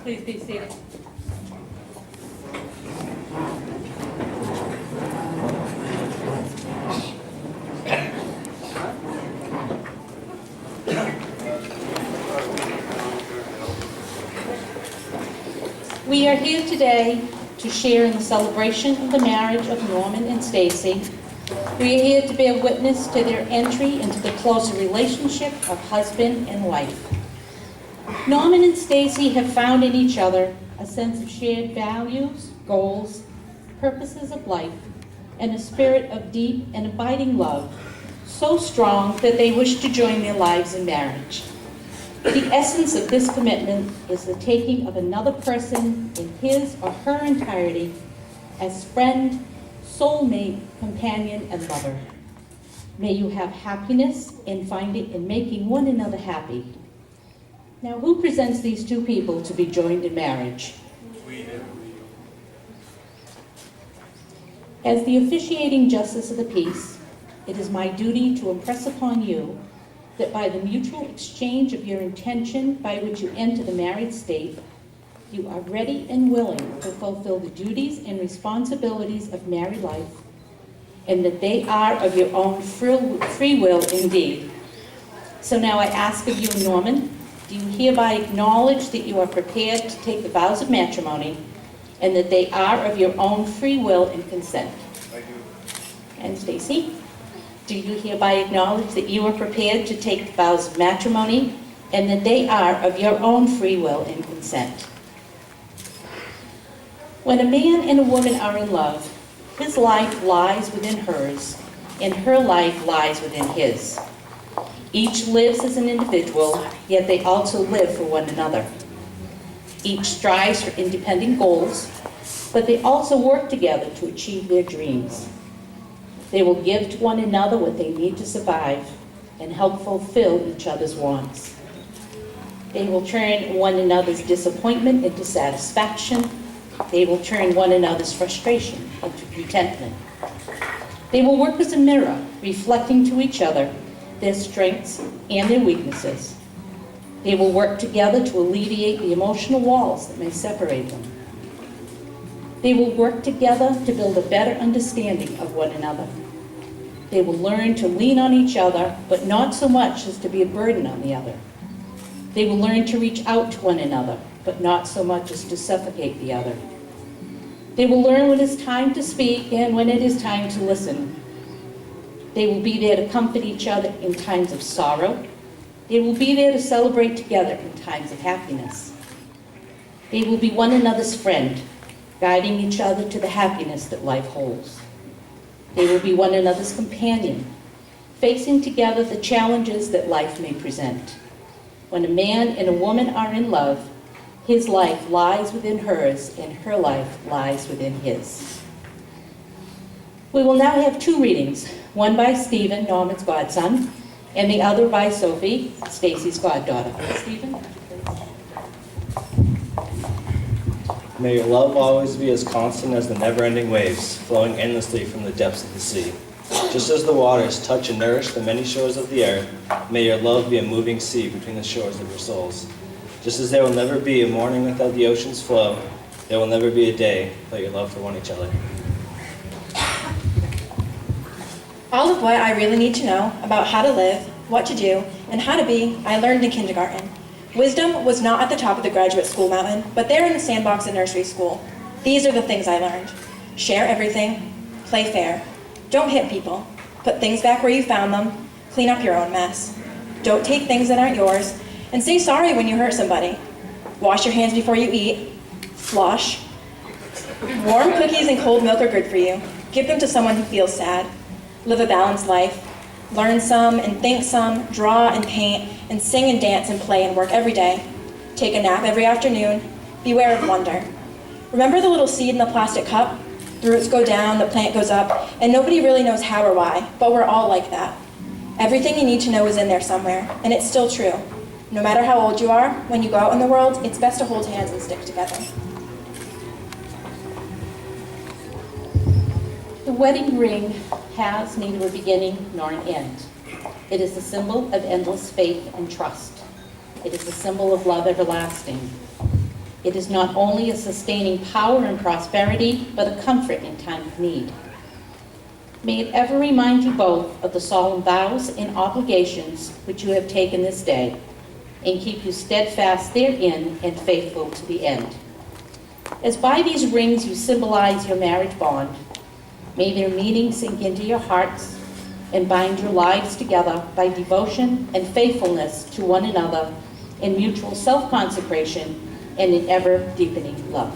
Please be seated. We are here today to share in the celebration of the marriage of Norman and Stacy. We are here to bear witness to their entry into the closer relationship of husband and wife. Norman and Stacy have found in each other a sense of shared values, goals, purposes of life, and a spirit of deep and abiding love, so strong that they wish to join their lives in marriage. The essence of this commitment is the taking of another person in his or her entirety as friend, soulmate, companion, and lover. May you have happiness and find it in making one another happy. Now, who presents these two people to be joined in marriage? We do. As the officiating justice of the peace, it is my duty to impress upon you that by the mutual exchange of your intention by which you enter the married state, you are ready and willing to fulfill the duties and responsibilities of married life, and that they are of your own free will indeed. So now I ask of you, Norman, do you hereby acknowledge that you are prepared to take the vows of matrimony, and that they are of your own free will and consent? I do. And Stacy? Do you hereby acknowledge that you are prepared to take the vows of matrimony and that they are of your own free will and consent? When a man and a woman are in love, his life lies within hers and her life lies within his. Each lives as an individual, yet they also live for one another. Each strives for independent goals, but they also work together to achieve their dreams. They will give to one another what they need to survive and help fulfill each other's wants. They will turn one another's disappointment into satisfaction. They will turn one another's frustration into contentment. They will work as a mirror, reflecting to each other their strengths and their weaknesses. They will work together to alleviate the emotional walls that may separate them. They will work together to build a better understanding of one another. They will learn to lean on each other, but not so much as to be a burden on the other. They will learn to reach out to one another, but not so much as to suffocate the other. They will learn when it's time to speak and when it is time to listen. They will be there to comfort each other in times of sorrow. They will be there to celebrate together in times of happiness. They will be one another's friend, guiding each other to the happiness that life holds. They will be one another's companion, facing together the challenges that life may present. When a man and a woman are in love, his life lies within hers and her life lies within his. We will now have two readings, one by Stephen, Norman's godson, and the other by Sophie, Stacy's goddaughter. Stephen? May your love always be as constant as the never-ending waves, flowing endlessly from the depths of the sea. Just as the waters touch and nourish the many shores of the earth, may your love be a moving sea between the shores of your souls. Just as there will never be a morning without the ocean's flow, there will never be a day without your love for one each other. All of what I really need to know about how to live, what to do, and how to be, I learned in kindergarten. Wisdom was not at the top of the graduate school mountain, but there in the sandbox at nursery school. These are the things I learned. Share everything, play fair, don't hit people, put things back where you found them, clean up your own mess. Don't take things that aren't yours, and say sorry when you hurt somebody. Wash your hands before you eat, floss. Warm cookies and cold milk are good for you. Give them to someone who feels sad. Live a balanced life. Learn some and think some, draw and paint, and sing and dance and play and work every day. Take a nap every afternoon. Beware of wonder. Remember the little seed in the plastic cup? The roots go down, the plant goes up, and nobody really knows how or why, but we're all like that. Everything you need to know is in there somewhere, and it's still true. No matter how old you are, when you go out in the world, it's best to hold hands and stick together. The wedding ring has neither a beginning nor an end. It is a symbol of endless faith and trust. It is a symbol of love everlasting. It is not only a sustaining power in prosperity, but a comfort in time of need. May it ever remind you both of the solemn vows and obligations which you have taken this day, and keep you steadfast therein and faithful to the end. As by these rings you symbolize your marriage bond, may their meaning sink into your hearts and bind your lives together by devotion and faithfulness to one another in mutual self-consecration and in ever-deepening love.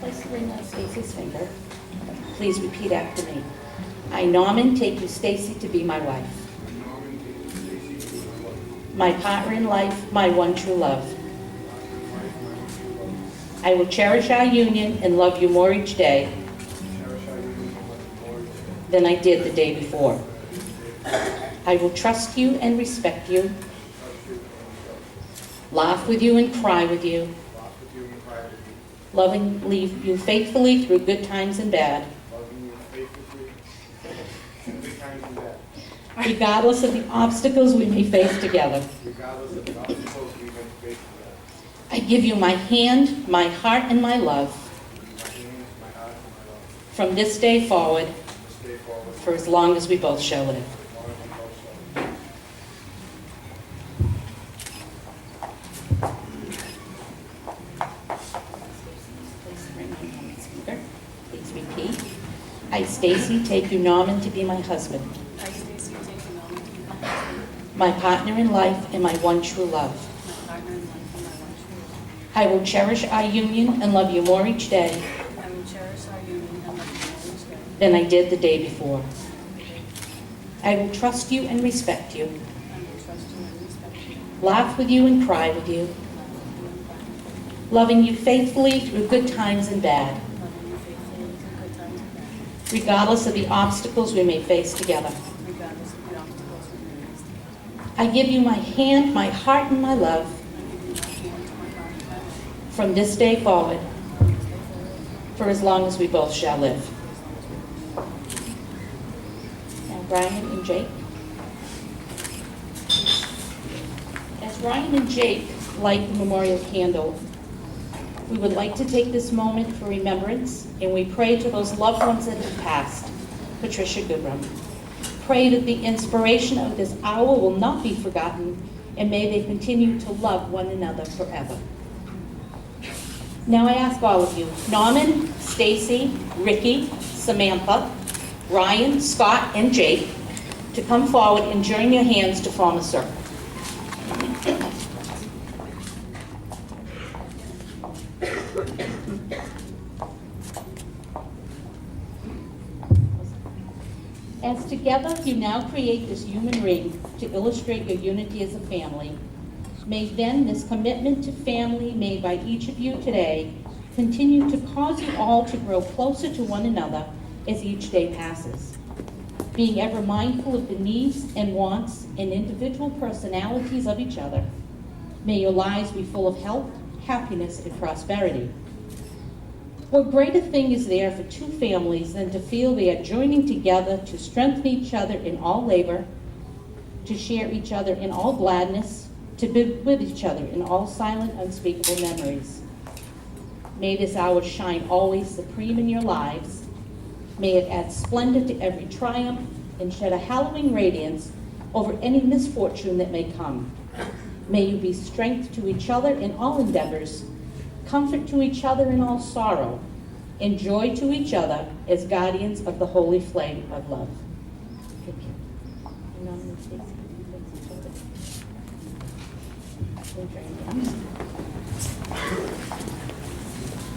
Place the ring on Stacy's finger. Please repeat after me. I, Norman, take you, Stacy, to be my wife, my partner in life, my one true love. I will cherish our union and love you more each day than I did the day before. I will trust you and respect you, laugh with you and cry with you, loving you faithfully through good times and bad, regardless of the obstacles we may face together. I give you my hand, my heart, and my love from this day forward for as long as we both shall live. Please repeat. I, Stacy, take you, Norman, to be my husband, I, Stacy, take you, Norman, to be my husband, my partner in life, and my one true love. my partner in life, and my one true love. I will cherish our union and love you more each day I will cherish our union and love you more each day than I did the day before. I will trust you and respect you, I will trust you and respect you, laugh with you and cry with you, love with you and cry, loving you faithfully through good times and bad, loving you faithfully through good times and bad, regardless of the obstacles we may face together. regardless of the obstacles we may face together. I give you my hand, my heart, and my love I give you my hand, my heart, and my love from this day forward from this day forward, for as long as we both shall live. Now, Brian and Jake. As Ryan and Jake light the memorial candle, we would like to take this moment for remembrance, and we pray to those loved ones that have passed. Patricia Goodrum. Pray that the inspiration of this hour will not be forgotten, and may they continue to love one another forever. Now I ask all of you, Norman, Stacy, Ricky, Samantha, Ryan, Scott, and Jake, to come forward and join your hands to form a circle. As together you now create this human ring to illustrate your unity as a family, may then this commitment to family made by each of you today continue to cause you all to grow closer to one another as each day passes, being ever mindful of the needs and wants and individual personalities of each other. May your lives be full of health, happiness, and prosperity. What greater thing is there for two families than to feel they are joining together to strengthen each other in all labor, to share each other in all gladness, to be with each other in all silent, unspeakable memories. May this hour shine always supreme in your lives. May it add splendor to every triumph and shed a hallowing radiance over any misfortune that may come. May you be strength to each other in all endeavors, comfort to each other in all sorrow, and joy to each other as guardians of the holy flame of love. Thank you.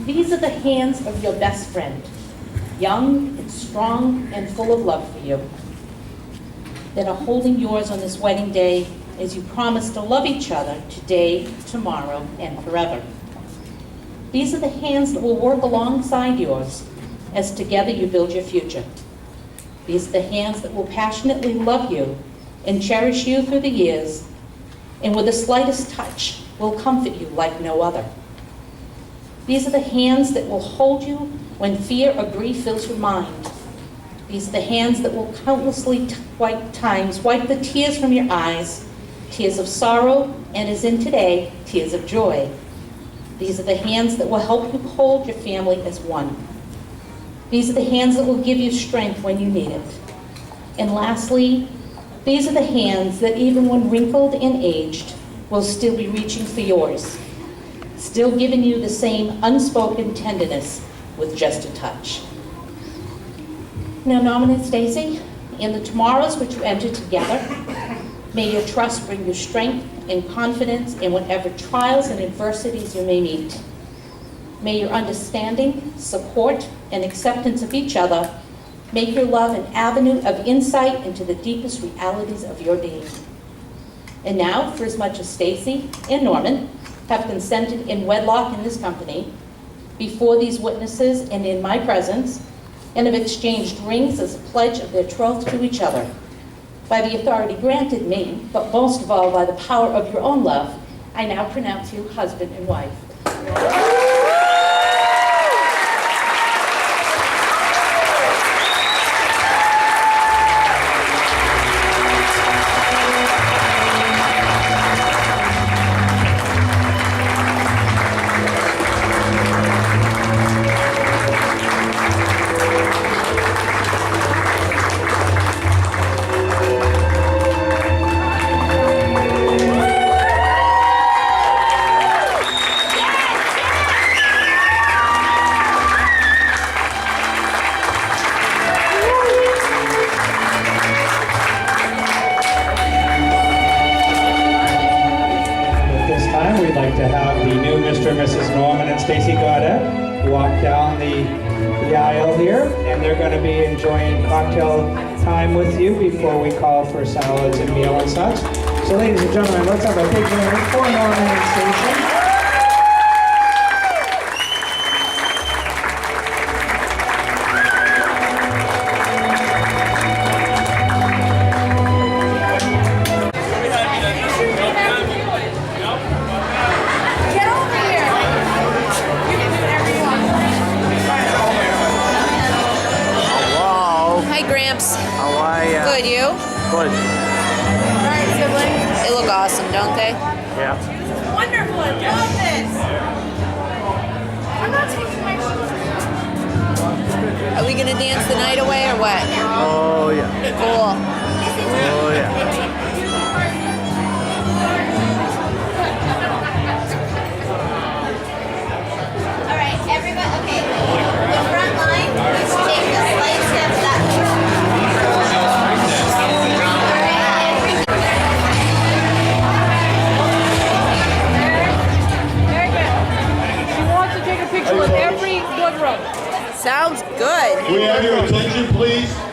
These are the hands of your best friend, young and strong and full of love for you, that are holding yours on this wedding day as you promise to love each other today, tomorrow, and forever. These are the hands that will work alongside yours as together you build your future. These are the hands that will passionately love you and cherish you through the years, and with the slightest touch will comfort you like no other. These are the hands that will hold you when fear or grief fills your mind. These are the hands that will countlessly times wipe the tears from your eyes, tears of sorrow, and as in today, tears of joy. These are the hands that will help you hold your family as one. These are the hands that will give you strength when you need it. And lastly, these are the hands that even when wrinkled and aged, will still be reaching for yours, still giving you the same unspoken tenderness with just a touch. Now, Norman and Stacy, in the tomorrows which you enter together, may your trust bring you strength and confidence in whatever trials and adversities you may meet. May your understanding, support, and acceptance of each other make your love an avenue of insight into the deepest realities of your being. And now, for as much as Stacy and Norman have consented in wedlock in this company, before these witnesses and in my presence, and have exchanged rings as a pledge of their troth to each other, by the authority granted me, but most of all by the power of your own love, I now pronounce you husband and wife. We'd like to have the new Mr. and Mrs. Norman and Stacy Gaudet walk down the aisle here, and they're going to be enjoying cocktail time with you before we call for salads and meal and such. So ladies and gentlemen, let's have a big hand for Norman and Stacy. How are ya? Good, you? Good. All right, sibling. They look awesome, don't they? Yeah. Wonderful. I love this. I'm not taking my shoes. Are we gonna dance the night away or what? Oh yeah. Cool. Oh yeah. All right, everybody, okay. The front line, please take the slight steps that Very good. She wants to take a picture with every good room. Sounds good. Can we have your attention, please?